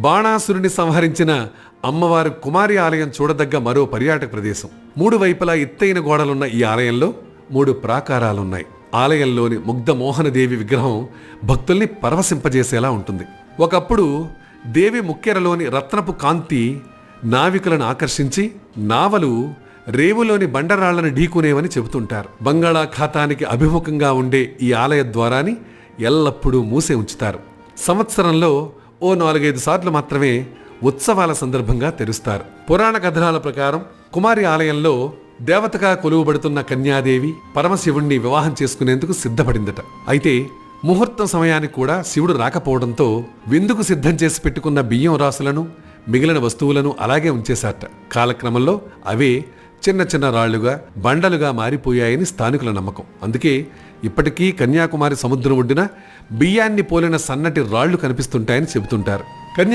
బాణాసురుని సంహరించిన అమ్మవారు కుమారి ఆలయం చూడదగ్గ మరో పర్యాటక ప్రదేశం. 3 వైపులా ఎత్తైన గోడలున్న ఈ ఆలయంలో 3 ప్రాకారాలున్నాయి. ఆలయంలోని ముగ్ధ మోహనదేవి విగ్రహం భక్తుల్ని పరవశింపజేసేలా ఉంటుంది. ఒకప్పుడు దేవి ముక్కెరలోని రత్నపు కాంతి నావికులను ఆకర్షించి నావలు రేవులోని బండరాళ్లను ఢీకునేవని చెబుతుంటారు. బంగాళాఖాతానికి అభిముఖంగా ఉండే ఈ ఆలయ ద్వారాన్ని ఎల్లప్పుడూ మూసే ఉంచుతారు. సంవత్సరంలో ఓ 4-5 సార్లు మాత్రమే ఉత్సవాల సందర్భంగా తెరుస్తారు. పురాణ కథనాల ప్రకారం కుమారి ఆలయంలో దేవతగా కొలువుబడుతున్న కన్యాదేవి పరమశివుణ్ణి వివాహం చేసుకునేందుకు సిద్ధపడిందట. అయితే ముహూర్తం సమయానికి కూడా శివుడు రాకపోవడంతో విందుకు సిద్ధం చేసి పెట్టుకున్న బియ్యం రాసులను మిగిలిన వస్తువులను అలాగే ఉంచేశారట. కాలక్రమంలో అవే చిన్న చిన్న రాళ్లుగా బండలుగా మారిపోయాయని స్థానికుల నమ్మకం. అందుకే ఇప్పటికీ కన్యాకుమారి సముద్రం ఒడ్డున బియ్యాన్ని పోలిన సన్నటి రాళ్లు కనిపిస్తుంటాయని చెబుతుంటారు.